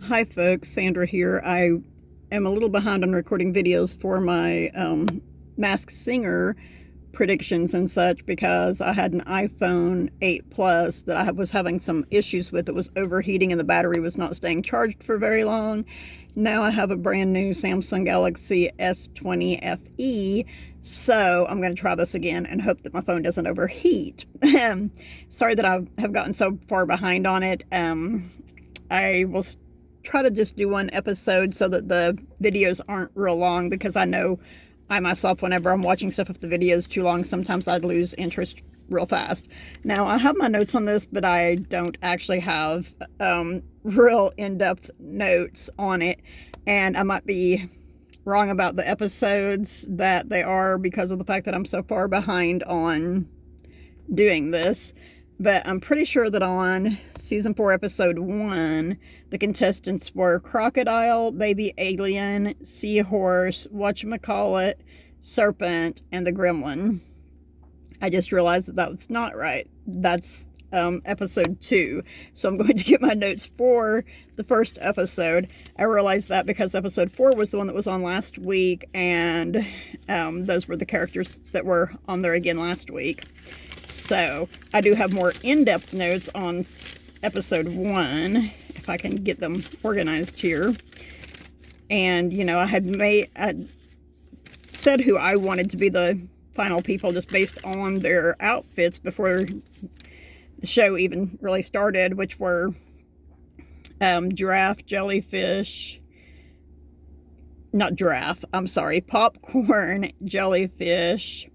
Hi folks, Sandra here. I am a little behind on recording videos for my Masked Singer predictions and such because I had an iPhone 8 Plus that I was having some issues with. It was overheating and the battery was not staying charged for very long. Now I have a brand new Samsung Galaxy S20 FE, so I'm going to try this again and hope that my phone doesn't overheat. Sorry that I have gotten so far behind on it. I will try to just do one episode so that the videos aren't real long, because I know I myself, whenever I'm watching stuff, if the video is too long, sometimes I'd lose interest real fast. Now, I have my notes on this, but I don't actually have real in-depth notes on it, and I might be wrong about the episodes that they are because of the fact that I'm so far behind on doing this. But I'm pretty sure that on season 4, episode 1, the contestants were Crocodile, Baby Alien, Seahorse, Whatchamacallit, Serpent, and the Gremlin. I just realized that that was not right. That's episode 2. So I'm going to get my notes for the first episode. I realized that because episode 4 was the one that was on last week, and those were the characters that were on there again last week. So I do have more in-depth notes on episode 1, if I can get them organized here. And, you know, I said who I wanted to be the final people just based on their outfits before the show even really started, which were giraffe, jellyfish, not giraffe, I'm sorry, popcorn, jellyfish,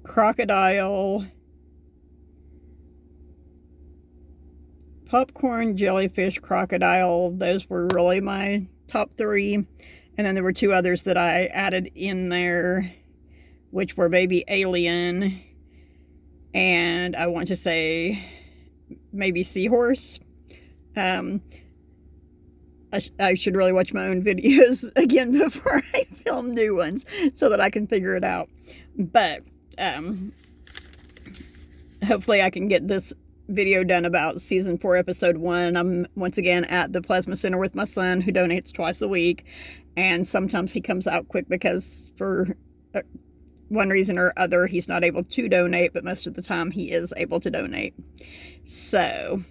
crocodile, popcorn, jellyfish, crocodile. Those were really my top 3. And then there were 2 others that I added in there, which were Baby Alien, and I want to say maybe Seahorse. I should really watch my own videos again before I film new ones so that I can figure it out. But hopefully I can get this video done about season 4, episode 1. I'm once again at the plasma center with my son, who donates twice a week, and sometimes he comes out quick because for one reason or other he's not able to donate, but most of the time he is able to donate. So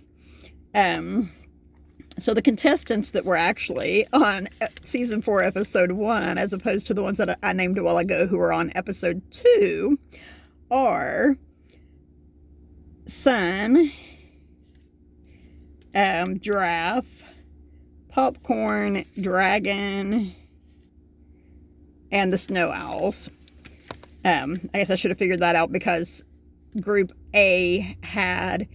the contestants that were actually on season 4, episode 1, as opposed to the ones that I named a while ago who were on episode 2, are Sun, Giraffe, Popcorn, Dragon, and the Snow Owls. I guess I should have figured that out because Group A had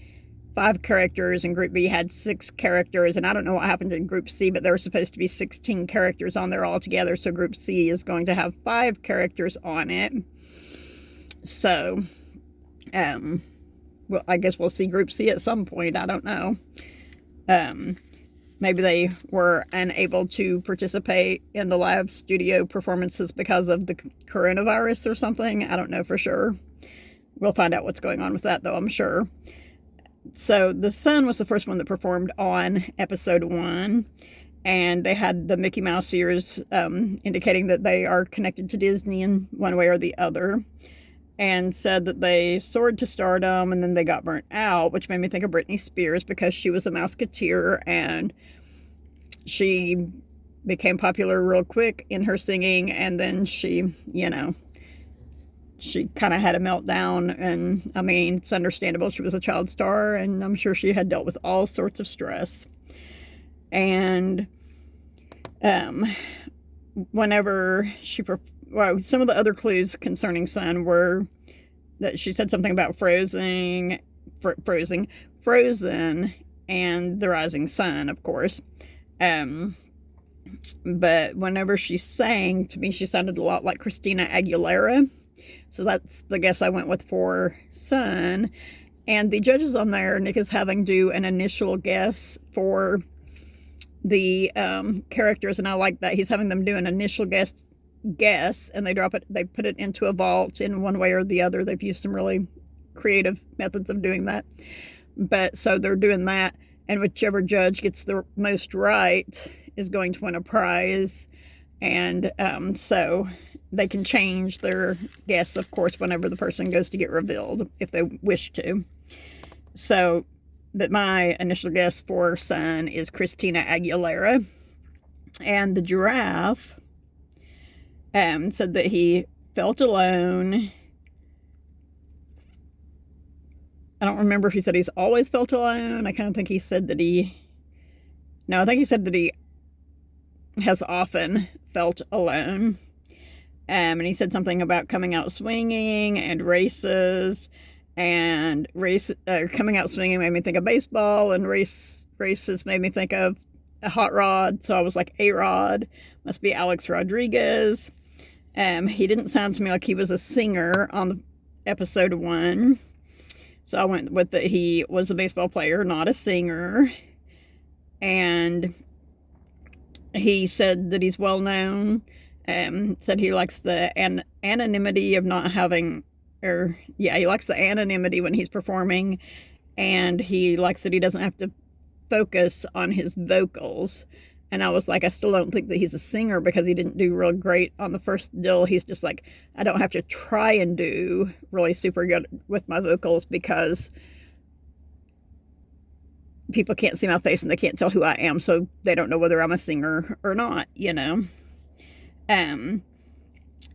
5 characters and Group B had 6 characters, and I don't know what happened in Group C, but there were supposed to be 16 characters on there altogether, so Group C is going to have 5 characters on it. So, well, I guess we'll see Group C at some point. I don't know. Maybe they were unable to participate in the live studio performances because of the coronavirus or something. I don't know for sure. We'll find out what's going on with that, though, I'm sure. So the Sun was the first one that performed on episode 1, and they had the Mickey Mouse ears, indicating that they are connected to Disney in one way or the other, and said that they soared to stardom and then they got burnt out, which made me think of Britney Spears because she was a Mouseketeer and she became popular real quick in her singing, and then she, you know, she kind of had a meltdown, and I mean, it's understandable. She was a child star, and I'm sure she had dealt with all sorts of stress. And whenever she, well, some of the other clues concerning Sun were that she said something about Frozen, and the rising sun, of course. But whenever she sang, to me, she sounded a lot like Christina Aguilera. So that's the guess I went with for Sun. And the judges on there, Nick is having do an initial guess for the characters, and I like that. He's having them do an initial guess, and they put it into a vault in one way or the other. They've used some really creative methods of doing that. But so they're doing that, and whichever judge gets the most right is going to win a prize. And so they can change their guess, of course, whenever the person goes to get revealed, if they wish to. So, but my initial guess for son is Christina Aguilera. And the giraffe said that he felt alone. I don't remember if he said he's always felt alone. I kind of think he said that I think he said that he has often felt alone. And he said something about coming out swinging and races. And coming out swinging made me think of baseball, and races made me think of a hot rod. So I was like, A-Rod must be Alex Rodriguez. He didn't sound to me like he was a singer on the episode 1. So I went with that he was a baseball player, not a singer. And he said that he's well known. Said he likes the anonymity of not having, he likes the anonymity when he's performing. And he likes that he doesn't have to focus on his vocals. And I was like, I still don't think that he's a singer, because he didn't do real great on the first deal. He's just like, I don't have to try and do really super good with my vocals, because people can't see my face and they can't tell who I am, so they don't know whether I'm a singer or not,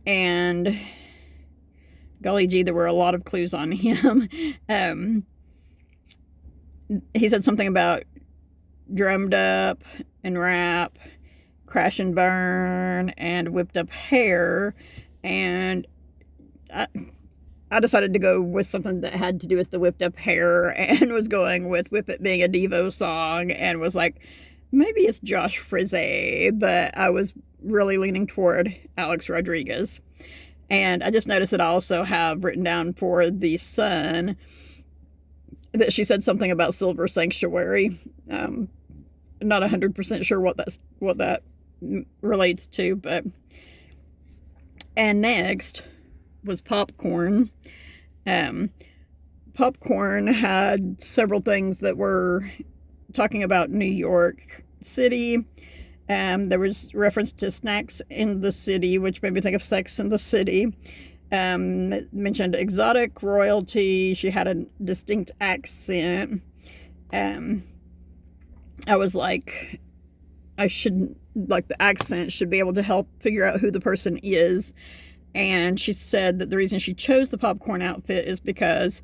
And golly gee, there were a lot of clues on him. He said something about drummed up and rap, crash and burn, and whipped up hair. And I decided to go with something that had to do with the whipped up hair, and was going with Whip It being a Devo song, and was like, maybe it's Josh Frizze, but I was really leaning toward Alex Rodriguez. And I just noticed that I also have written down for the son that she said something about Silver Sanctuary. Not 100% sure what that relates to, but. And next was popcorn. Popcorn had several things that were talking about New York City. There was reference to snacks in the city, which made me think of Sex in the City. Mentioned exotic royalty. She had a distinct accent. I was like, the accent should be able to help figure out who the person is. And she said that the reason she chose the popcorn outfit is because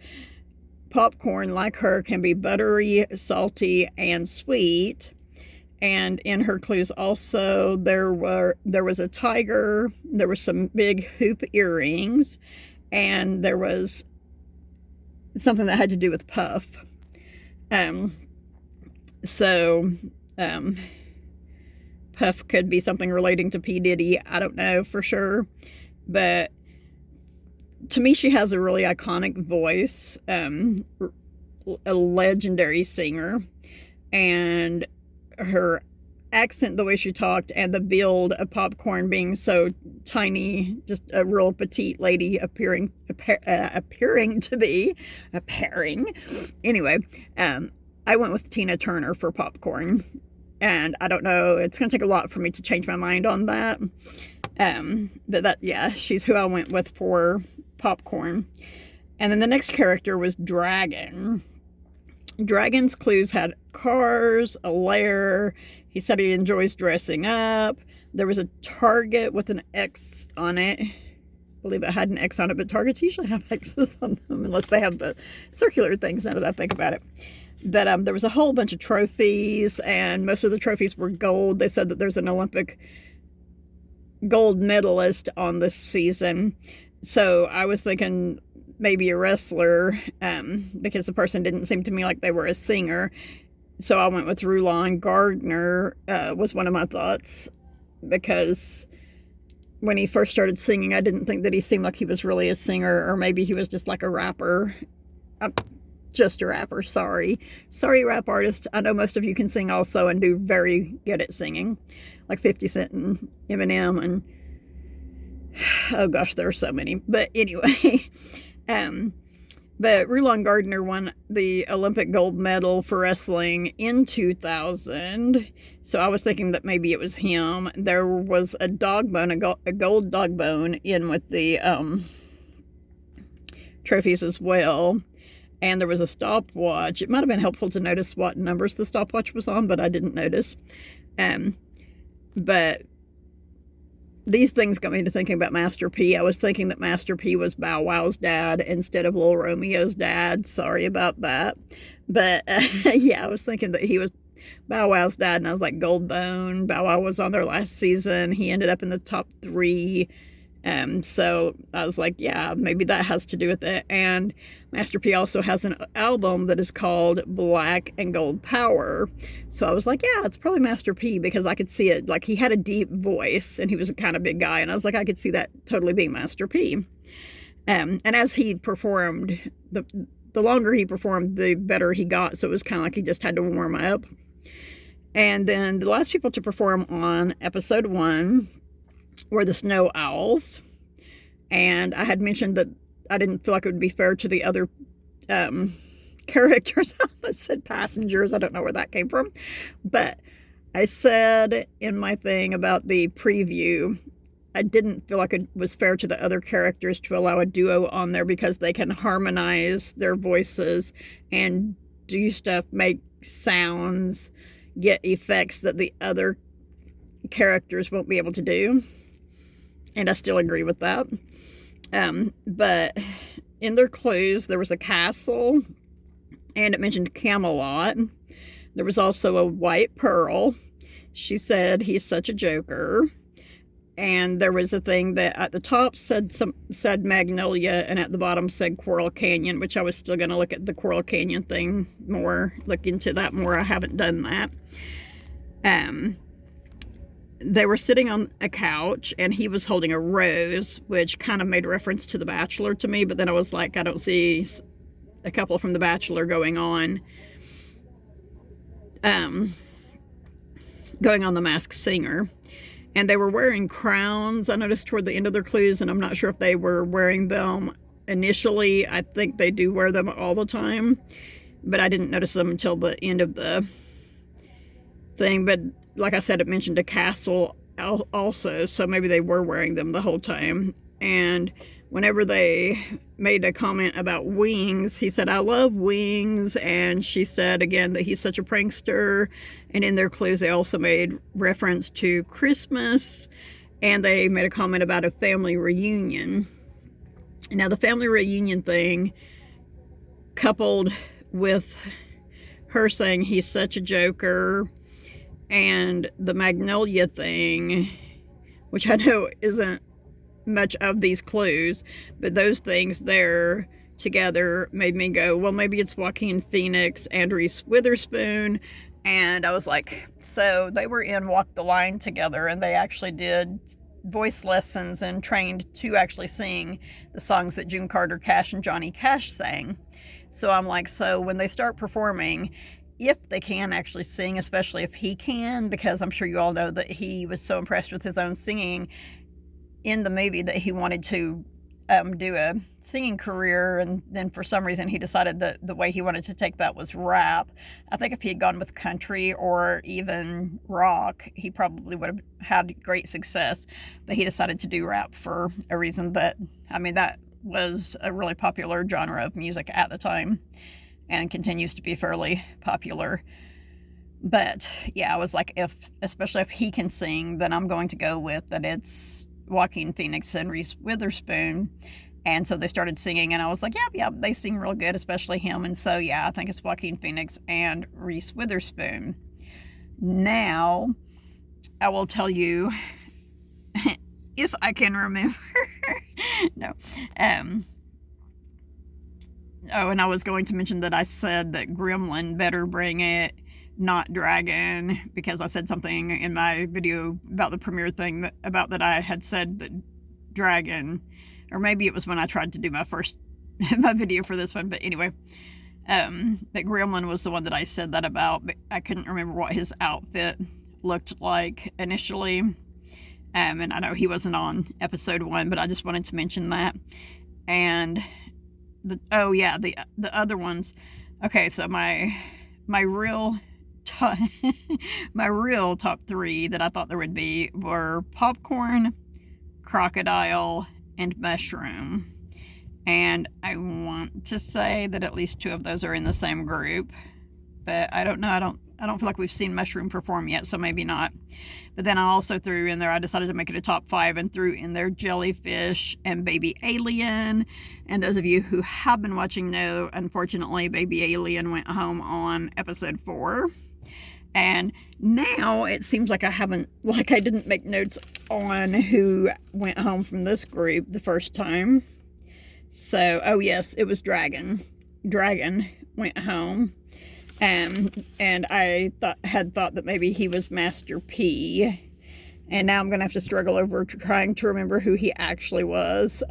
popcorn, like her, can be buttery, salty, and sweet. And in her clues also, there was a tiger, there were some big hoop earrings, and there was something that had to do with Puff. Puff could be something relating to P. Diddy. I don't know for sure. But to me, she has a really iconic voice, a legendary singer, and her accent, the way she talked, and the build of popcorn being so tiny, just a real petite lady appearing to be a pairing. Anyway, I went with Tina Turner for popcorn, and I don't know, it's going to take a lot for me to change my mind on that. But she's who I went with for popcorn. And then the next character was Dragon. Dragon's clues had cars, a lair. He said he enjoys dressing up. There was a target with an X on it. I believe it had an X on it, but targets usually have X's on them unless they have the circular things, now that I think about it. But there was a whole bunch of trophies, and most of the trophies were gold. They said that there's an Olympic gold medalist on this season. So I was thinking maybe a wrestler, because the person didn't seem to me like they were a singer. So I went with Rulon Gardner, was one of my thoughts, because when he first started singing, I didn't think that he seemed like he was really a singer, or maybe he was just like a rapper. Just a rapper, sorry rap artist. I know most of you can sing also and do very good at singing, like 50 Cent and Eminem, and oh gosh, there are so many. But anyway, But Rulon Gardner won the Olympic gold medal for wrestling in 2000. So I was thinking that maybe it was him. There was a dog bone, a gold dog bone in with the trophies as well. And there was a stopwatch. It might have been helpful to notice what numbers the stopwatch was on, but I didn't notice. But these things got me to thinking about Master P. I was thinking that Master P was Bow Wow's dad instead of Lil Romeo's dad. Sorry about that. But yeah, I was thinking that he was Bow Wow's dad, and I was like, Gold Bone. Bow Wow was on there last season. He ended up in the top 3. So I was like, yeah, maybe that has to do with it. And Master P also has an album that is called Black and Gold Power. So I was like, yeah, it's probably Master P, because I could see it. Like, he had a deep voice and he was a kind of big guy. And I was like, I could see that totally being Master P. And as he performed, the longer he performed, the better he got. So it was kind of like he just had to warm up. And then the last people to perform on episode 1 were the Snow Owls. And I had mentioned that I didn't feel like it would be fair to the other characters. I almost said passengers. I don't know where that came from. But I said in my thing about the preview, I didn't feel like it was fair to the other characters to allow a duo on there, because they can harmonize their voices and do stuff, make sounds, get effects that the other characters won't be able to do. And I still agree with that. But in their clues, there was a castle, and it mentioned Camelot. There was also a white pearl. She said, he's such a joker. And there was a thing that at the top said Magnolia, and at the bottom said Coral Canyon, which I was still going to look at the Coral Canyon thing more, look into that more. I haven't done that. They were sitting on a couch, and he was holding a rose, which kind of made reference to The Bachelor to me. But then I was like, I don't see a couple from The Bachelor going on The Masked Singer. And they were wearing crowns, I noticed, toward the end of their clues, and I'm not sure if they were wearing them initially. I think they do wear them all the time, but I didn't notice them until the end of the thing. But like I said, it mentioned a castle also, so maybe they were wearing them the whole time. And whenever they made a comment about wings, he said, I love wings. And she said again that he's such a prankster. And in their clues, they also made reference to Christmas, and they made a comment about a family reunion. Now, the family reunion thing, coupled with her saying he's such a joker, and the Magnolia thing, which I know isn't much of these clues, but those things there together made me go, well, maybe it's Joaquin Phoenix and Reese Witherspoon. And I was like, so they were in Walk the Line together, and they actually did voice lessons and trained to actually sing the songs that June Carter Cash and Johnny Cash sang. So I'm like, so when they start performing, if they can actually sing, especially if he can, because I'm sure you all know that he was so impressed with his own singing in the movie that he wanted to do a singing career, and then for some reason he decided that the way he wanted to take that was rap. I think if he had gone with country or even rock, he probably would have had great success, but he decided to do rap for a reason that, I mean, that was a really popular genre of music at the time and continues to be fairly popular. But yeah, I was like, especially if he can sing, then I'm going to go with that it's Joaquin Phoenix and Reese Witherspoon. And so they started singing, and I was like, yeah, they sing real good, especially him. And so, yeah, I think it's Joaquin Phoenix and Reese Witherspoon. Now, I will tell you, if I can remember. No. Oh, and I was going to mention that I said that Gremlin better bring it, not Dragon, because I said something in my video about the premiere thing that I had said that Dragon, or maybe it was when I tried to do my video for this one, but anyway, that Gremlin was the one that I said that about, but I couldn't remember what his outfit looked like initially, and I know he wasn't on episode 1, but I just wanted to mention that. And the other ones. Okay, so my real top, my real top three that I thought there would be were popcorn, crocodile, and mushroom. And I want to say that at least two of those are in the same group, but I don't know. I don't feel like we've seen mushroom perform yet, so maybe not. But then I also threw in there, I decided to make it a top 5 and threw in there jellyfish and baby alien. And those of you who have been watching know, unfortunately, baby alien went home on episode 4. And now it seems like I didn't make notes on who went home from this group the first time. So, oh yes, it was Dragon. Dragon went home. And I had thought that maybe he was Master P. And now I'm going to have to struggle over trying to remember who he actually was.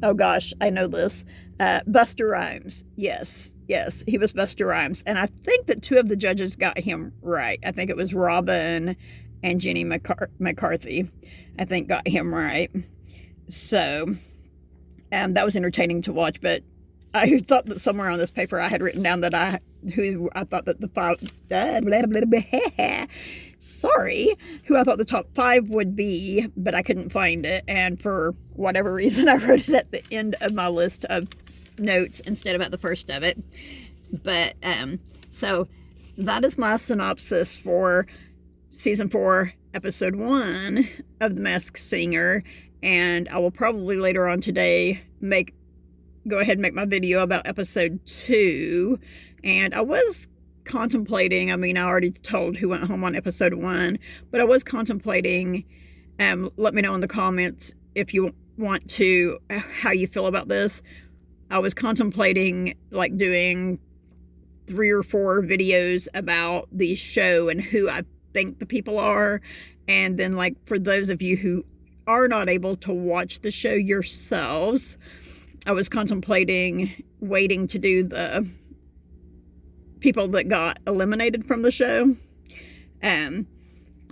Oh gosh, I know this. Busta Rhymes. Yes, he was Busta Rhymes. And I think that two of the judges got him right. I think it was Robin and Jenny McCarthy. I think got him right. So, that was entertaining to watch, but I thought that somewhere on this paper I had written down that who I thought the top 5 would be, but I couldn't find it, and for whatever reason I wrote it at the end of my list of notes instead of at the first of it. But so that is my synopsis for season 4, episode 1 of The Masked Singer, and I will probably later on today go ahead and make my video about episode 2. And I was contemplating, I already told who went home on episode 1, but I was contemplating, let me know in the comments if you want to, how you feel about this. I was contemplating like doing 3 or 4 videos about the show and who I think the people are. And then like for those of you who are not able to watch the show yourselves, I was contemplating waiting to do the people that got eliminated from the show. And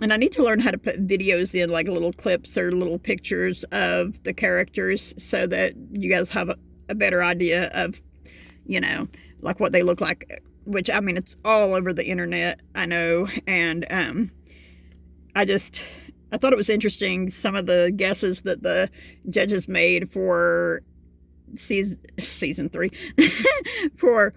I need to learn how to put videos in, like little clips or little pictures of the characters so that you guys have a better idea of, like what they look like, which, it's all over the internet, I know. And I thought it was interesting, some of the guesses that the judges made for season 3 for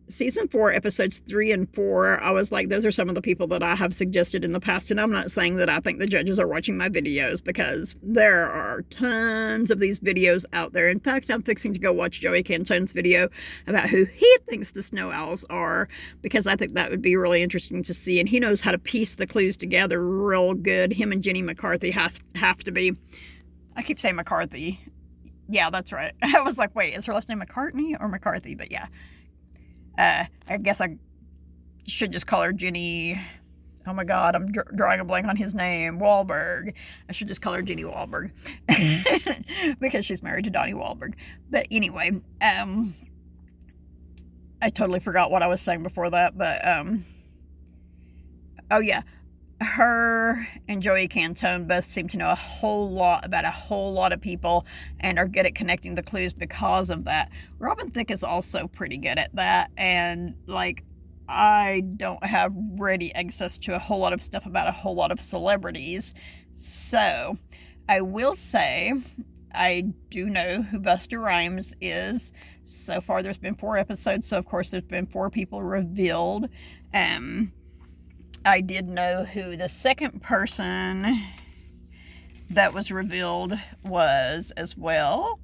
season 4 episodes 3 and 4. I was like, those are some of the people that I have suggested in the past, and I'm not saying that I think the judges are watching my videos, because there are tons of these videos out there. In fact, I'm fixing to go watch Joey Cantone's video about who he thinks the snow owls are, because I think that would be really interesting to see, and he knows how to piece the clues together real good. Him and Jenny McCarthy have to be, I keep saying McCarthy. Yeah, that's right. I was like, wait, is her last name McCartney or McCarthy? But yeah. I guess I should just call her Jenny. Oh my God, I'm drawing a blank on his name. Wahlberg. I should just call her Jenny Wahlberg. Because she's married to Donnie Wahlberg. But anyway, I totally forgot what I was saying before that. But, oh yeah. Her and Joey Cantone both seem to know a whole lot about a whole lot of people and are good at connecting the clues because of that. Robin Thicke is also pretty good at that, and like, I don't have ready access to a whole lot of stuff about a whole lot of celebrities, so I will say I do know who Busta Rhymes is. So far there's been 4 episodes, so of course there's been 4 people revealed. I did know who the second person that was revealed was as well.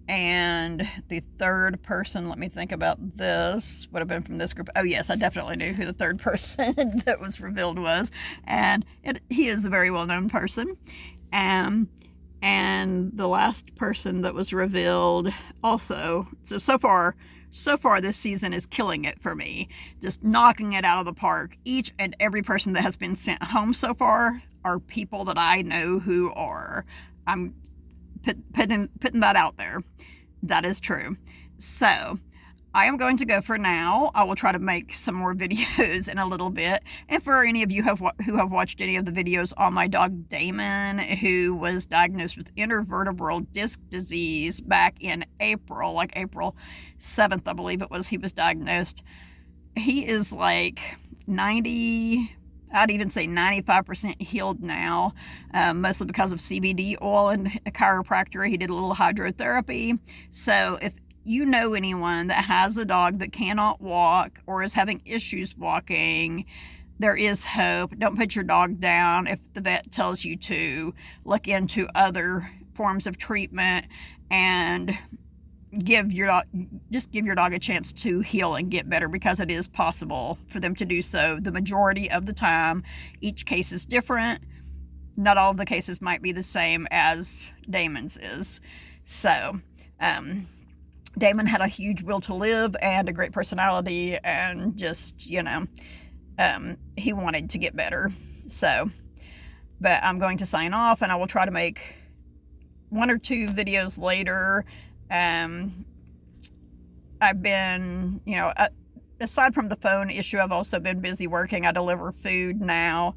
And the third person, let me think about this, would have been from this group. Oh yes, I definitely knew who the third person that was revealed was. And he is a very well-known person. And the last person that was revealed also, so far this season is killing it for me. Just knocking it out of the park. Each and every person that has been sent home so far are people that I know who are. I'm putting that out there. That is true. So, I am going to go for now. I will try to make some more videos in a little bit. And for any of you who have watched any of the videos on my dog Damon, who was diagnosed with intervertebral disc disease back in April, like April 7th, I believe it was, he was diagnosed. He is like 90, I'd even say 95% healed now, mostly because of CBD oil and a chiropractor. He did a little hydrotherapy. So if you know anyone that has a dog that cannot walk or is having issues walking, there is hope. Don't put your dog down if the vet tells you to. Look into other forms of treatment and give your dog a chance to heal and get better, because it is possible for them to do so the majority of the time. Each case is different. Not all of the cases might be the same as Damon's is. So, Damon had a huge will to live and a great personality, and just, he wanted to get better. So, but I'm going to sign off, and I will try to make 1 or 2 videos later. I've been, aside from the phone issue, I've also been busy working. I deliver food now.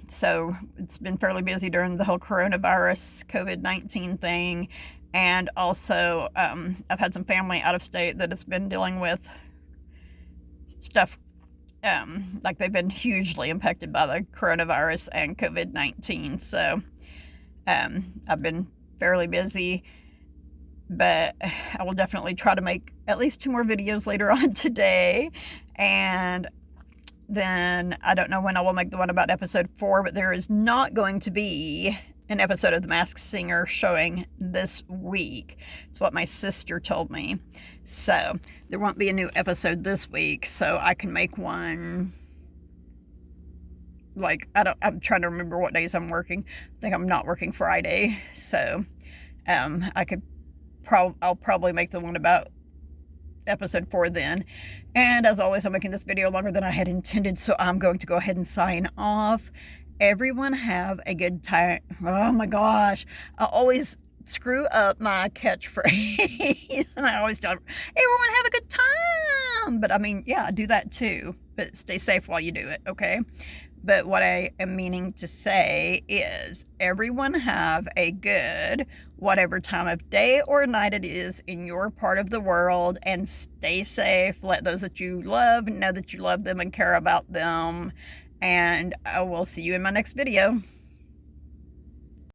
So it's been fairly busy during the whole coronavirus, COVID-19 thing. And also, I've had some family out of state that has been dealing with stuff, like they've been hugely impacted by the coronavirus and COVID-19. So, I've been fairly busy, but I will definitely try to make at least 2 more videos later on today. And then I don't know when I will make the one about episode 4, but there is not going to be an episode of The Masked Singer showing this week. It's what my sister told me. So there won't be a new episode this week, so I can make one. Like, I'm trying to remember what days I'm working. I think I'm not working Friday. So, I'll probably make the one about episode 4 then. And as always, I'm making this video longer than I had intended, so I'm going to go ahead and sign off. Everyone have a good time. Oh my gosh. I always screw up my catchphrase. And I always tell everyone have a good time. But I mean, yeah, do that too. But stay safe while you do it, okay? But what I am meaning to say is everyone have a good whatever time of day or night it is in your part of the world, and stay safe. Let those that you love know that you love them and care about them. And I will see you in my next video.